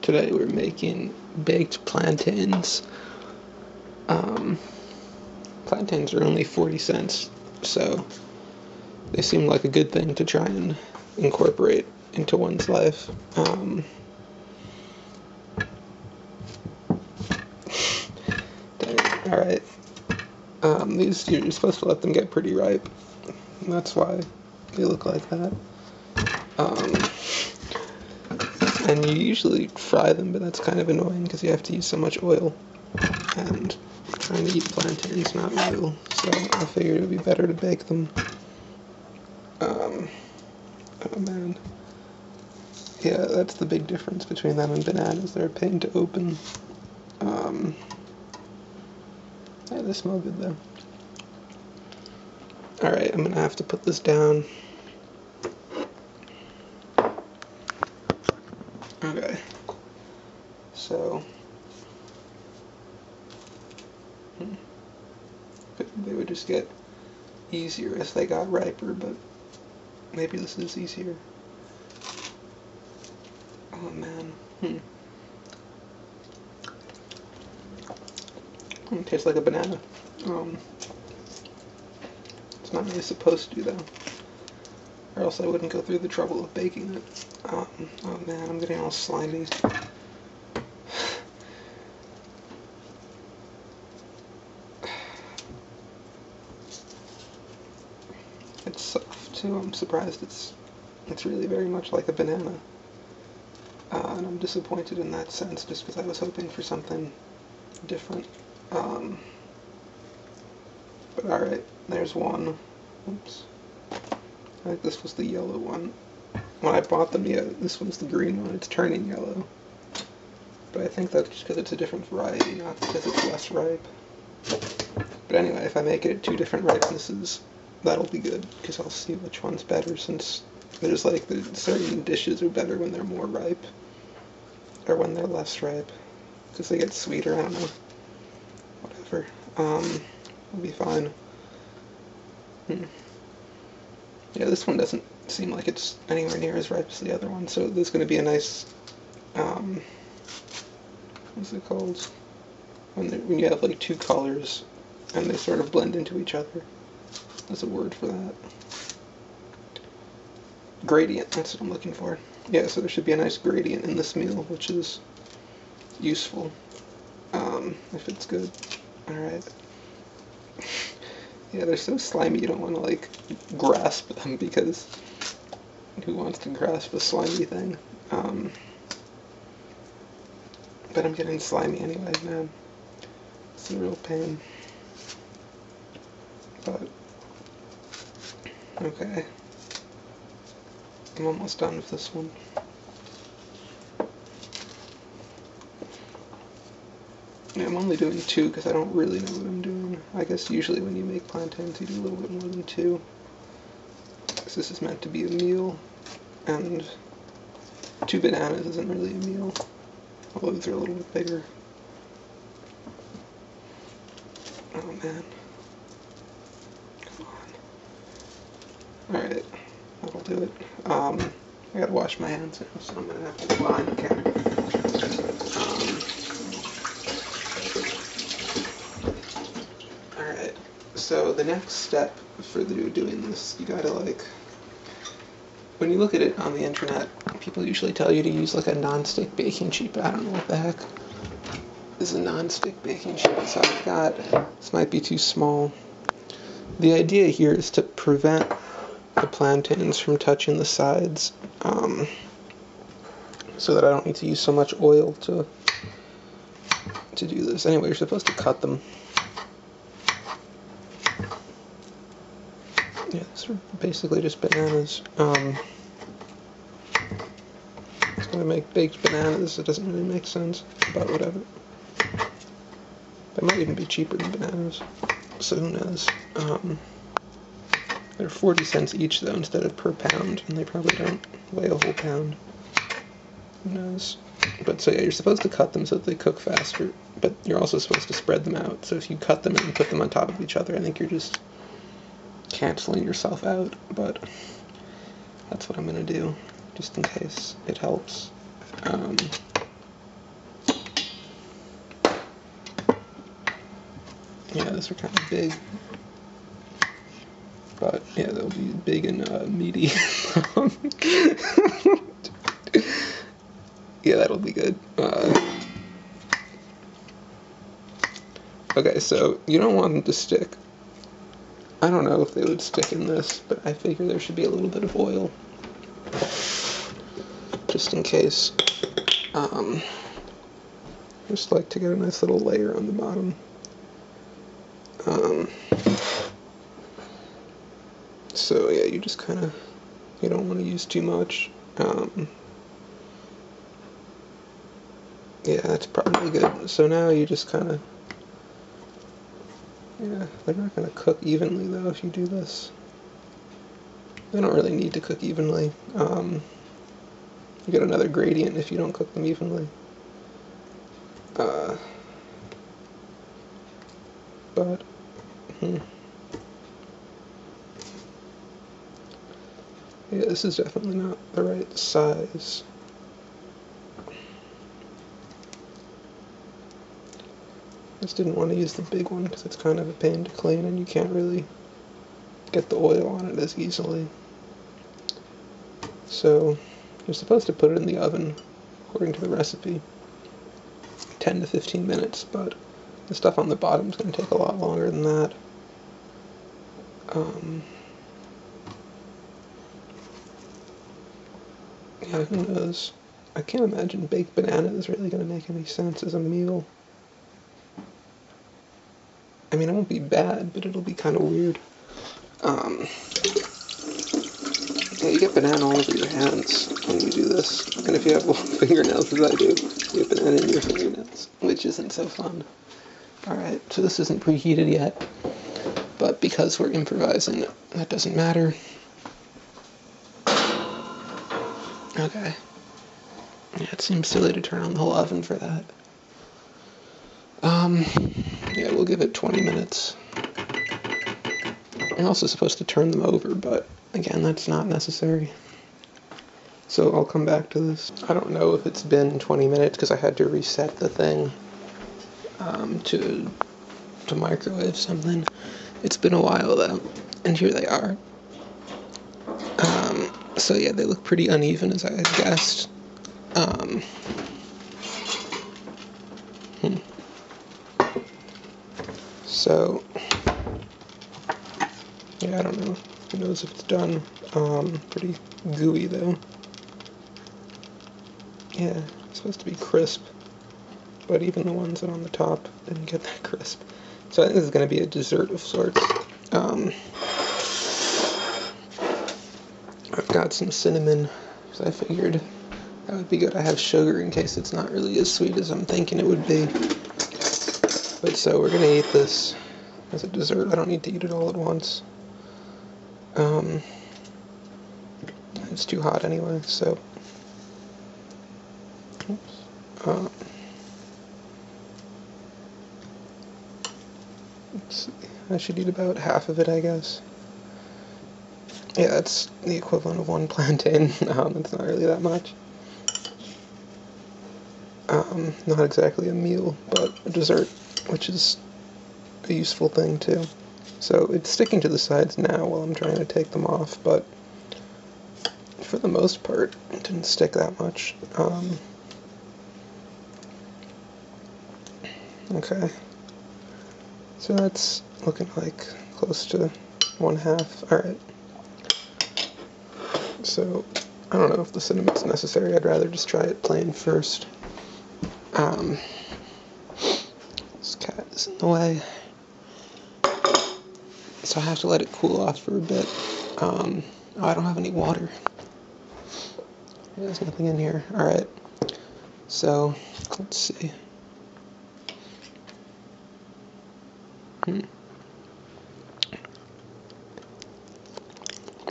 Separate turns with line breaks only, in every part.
Today we're making baked plantains. Plantains are only 40 cents, so they seem like a good thing to try and incorporate into one's life. Alright. These, you're supposed to let them get pretty ripe. And that's why they look like that. And you usually fry them, but that's kind of annoying because you have to use so much oil. And I'm trying to eat plantains, not real, so I figured it would be better to bake them. Oh man. Yeah, that's the big difference between them and bananas. They're a pain to open. Yeah, they smell good though. Alright, I'm gonna have to put this down. Okay. So, they would just get easier as they got riper, but maybe this is easier. Oh man. It tastes like a banana. It's not really supposed to, though. Or else I wouldn't go through the trouble of baking it. Oh man, I'm getting all slimy. It's soft too. I'm surprised it's really very much like a banana. And I'm disappointed in that sense, just because I was hoping for something different. But alright, there's one. Oops. I think this was the yellow one. When I bought them, yeah, this one's the green one. It's turning yellow. But I think that's just because it's a different variety, not because it's less ripe. But anyway, if I make it at 2 different ripenesses, that'll be good, because I'll see which one's better, since there's like, certain dishes are better when they're more ripe, or when they're less ripe, because they get sweeter, I don't know. Whatever. It'll be fine. Yeah, this one doesn't seem like it's anywhere near as ripe as the other one, so there's going to be a nice, what's it called? When you have like 2 colors and they sort of blend into each other. There's a word for that. Gradient, that's what I'm looking for. Yeah, so there should be a nice gradient in this meal, which is useful, if it's good. Alright. Yeah, they're so slimy you don't want to, like, grasp them, because who wants to grasp a slimy thing? But I'm getting slimy anyway, man. It's a real pain. But, okay. I'm almost done with this one. Yeah, I'm only doing 2 because I don't really know what I'm doing. I guess usually when you make plantains you do a little bit more than 2. Because this is meant to be a meal, and 2 bananas isn't really a meal. Although these are a little bit bigger. Oh man. Come on. Alright, that'll do it. I gotta wash my hands now, so I'm gonna have to go behind the camera. Alright, so the next step for doing this, you gotta, like, when you look at it on the internet, people usually tell you to use like a non-stick baking sheet, but I don't know what the heck is a non-stick baking sheet, so I've got, this might be too small. The idea here is to prevent the plantains from touching the sides, so that I don't need to use so much oil to do this. Anyway, you're supposed to cut them. Yeah, these are basically just bananas. It's gonna make baked bananas. It doesn't really make sense, but whatever. They might even be cheaper than bananas, so who knows. They're 40 cents each though, instead of per pound, and they probably don't weigh a whole pound. Who knows? But so yeah, you're supposed to cut them so that they cook faster, but you're also supposed to spread them out. So if you cut them and put them on top of each other, I think you're just canceling yourself out, but that's what I'm gonna do, just in case it helps. Yeah, those are kind of big. But yeah, they'll be big and meaty. Yeah, that'll be good. Okay, so you don't want them to stick. I don't know if they would stick in this, but I figure there should be a little bit of oil. Just in case. Just like to get a nice little layer on the bottom. So yeah, you just kind of, you don't want to use too much. Yeah, that's probably good. So now you just kind of, yeah, they're not going to cook evenly though if you do this. They don't really need to cook evenly. You get another gradient if you don't cook them evenly. But, yeah, this is definitely not the right size. Just didn't want to use the big one because it's kind of a pain to clean and you can't really get the oil on it as easily. So you're supposed to put it in the oven, according to the recipe, 10 to 15 minutes, but the stuff on the bottom is going to take a lot longer than that. Yeah, who knows? I can't imagine baked banana is really going to make any sense as a meal. I mean, it won't be bad, but it'll be kind of weird. Yeah, you get banana all over your hands when you do this. And if you have long fingernails, as I do, you get banana in your fingernails, which isn't so fun. Alright, so this isn't preheated yet, but because we're improvising, that doesn't matter. Okay. Yeah, it seems silly to turn on the whole oven for that. Yeah, we'll give it 20 minutes. I'm also supposed to turn them over, but again, that's not necessary. So I'll come back to this. I don't know if it's been 20 minutes because I had to reset the thing to microwave something. It's been a while though, and here they are. So yeah, they look pretty uneven as I had guessed. So yeah, I don't know. Who knows if it's done? Pretty gooey though. Yeah, it's supposed to be crisp, but even the ones that are on the top didn't get that crisp. So I think this is going to be a dessert of sorts. I've got some cinnamon, because I figured that would be good. I have sugar in case it's not really as sweet as I'm thinking it would be. But so we're going to eat this as a dessert. I don't need to eat it all at once. It's too hot anyway, so... Oops. Let's see. I should eat about half of it, I guess. Yeah, that's the equivalent of one plantain. It's not really that much. Not exactly a meal, but a dessert, which is a useful thing too. So it's sticking to the sides now while I'm trying to take them off, but for the most part, it didn't stick that much. Okay. So that's looking like close to 1/2. Alright. So, I don't know if the cinnamon's necessary. I'd rather just try it plain first. This cat is in the way. So I have to let it cool off for a bit. Oh, I don't have any water. There's nothing in here. Alright. So, let's see.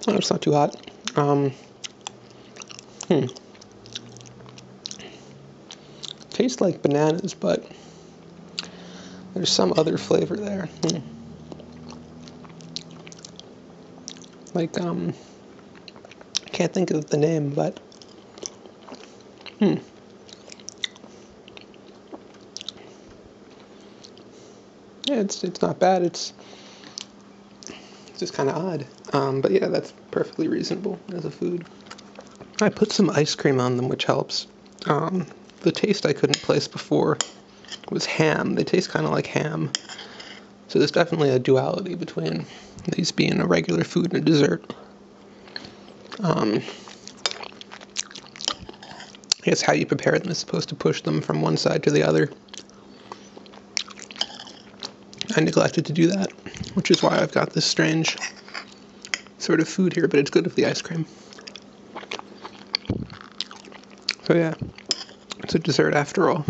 Oh, it's not too hot. Tastes like bananas, but there's some other flavor there. Like, I can't think of the name, but Yeah, it's not bad. It's just kind of odd. But yeah, that's perfectly reasonable as a food. I put some ice cream on them, which helps. The taste I couldn't place before was ham. They taste kind of like ham. So there's definitely a duality between these being a regular food and a dessert. I guess how you prepare them is supposed to push them from one side to the other. I neglected to do that, which is why I've got this strange sort of food here, but it's good with the ice cream. So yeah, it's a dessert after all.